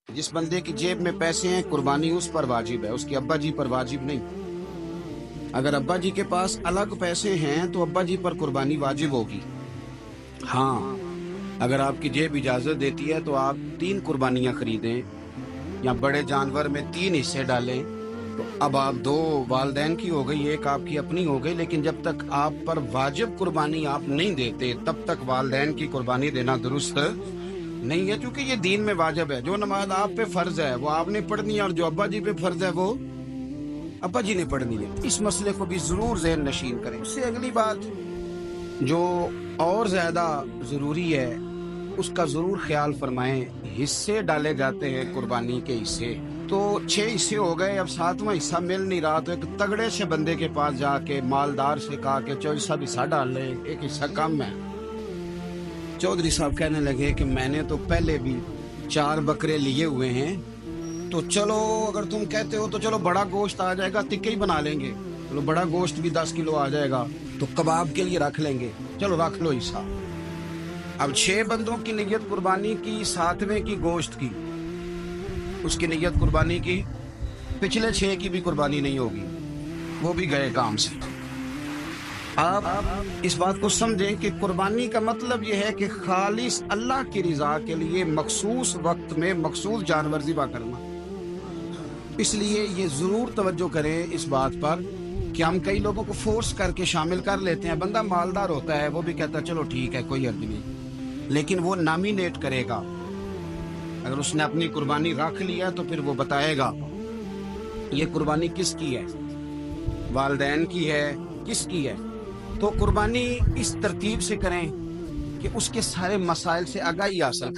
जिस बंदे की जेब में पैसे हैं कुर्बानी उस पर वाजिब है, उसके अब्बा जी पर वाजिब नहीं। अगर अब्बा जी के पास अलग पैसे हैं तो अब्बा जी पर कुर्बानी वाजिब होगी। हाँ, अगर आपकी जेब इजाजत देती है तो आप 3 कुर्बानियां खरीदें या बड़े जानवर में 3 हिस्से डालें। तो अब आप 2 वालदैन की हो गई, एक आपकी अपनी हो गई, लेकिन जब तक आप पर वाजिब कुर्बानी आप नहीं देते तब तक वालदैन की कुर्बानी देना दुरुस्त नहीं है, क्योंकि ये दीन में वाजिब है। जो नमाज आप पे फर्ज है वो आपने पढ़नी है, और जो अब्बा जी पे फर्ज है वो अब्बा जी ने पढ़नी है। इस मसले को भी जरूर ज़हन नशीन करें। उससे अगली बात जो और ज्यादा जरूरी है उसका जरूर ख्याल फरमाएं। हिस्से डाले जाते हैं कुर्बानी के हिस्से, तो 6 हिस्से हो गए, अब 7वां हिस्सा मिल नहीं रहा, तो एक तगड़े से बंदे के पास जाके मालदार से कहा कि चौधरी साहब हिस्सा डाल ले, एक हिस्सा कम है। चौधरी साहब कहने लगे कि मैंने तो पहले भी 4 बकरे लिए हुए हैं, तो चलो अगर तुम कहते हो तो चलो बड़ा गोश्त आ जाएगा, तिक्के ही बना लेंगे, चलो बड़ा गोश्त भी 10 किलो आ जाएगा, तो कबाब के लिए रख लेंगे, चलो रख लो हिस्सा। अब 6 बंदों की नियत कुर्बानी की, 7वें की गोश्त की, उसकी नियत कुर्बानी की, पिछले 6 की भी कुर्बानी नहीं होगी, वो भी गए काम से। आप इस बात को समझें कि कुर्बानी का मतलब यह है कि खालिस अल्लाह की रज़ा के लिए मखसूस वक्त में मखसूस जानवर ज़िबा करना। इसलिए ये ज़रूर तवज्जो करें इस बात पर कि हम कई लोगों को फोर्स करके शामिल कर लेते हैं। बंदा मालदार होता है, वो भी कहता है चलो ठीक है कोई अर्ज नहीं, लेकिन वो नॉमिनेट करेगा। अगर उसने अपनी कुर्बानी रख लिया तो फिर वो बताएगा ये कुर्बानी किसकी है, वालदैन की है, किसकी है। तो कुर्बानी इस तरतीब से करें कि उसके सारे मसाइल से आगाही हासिल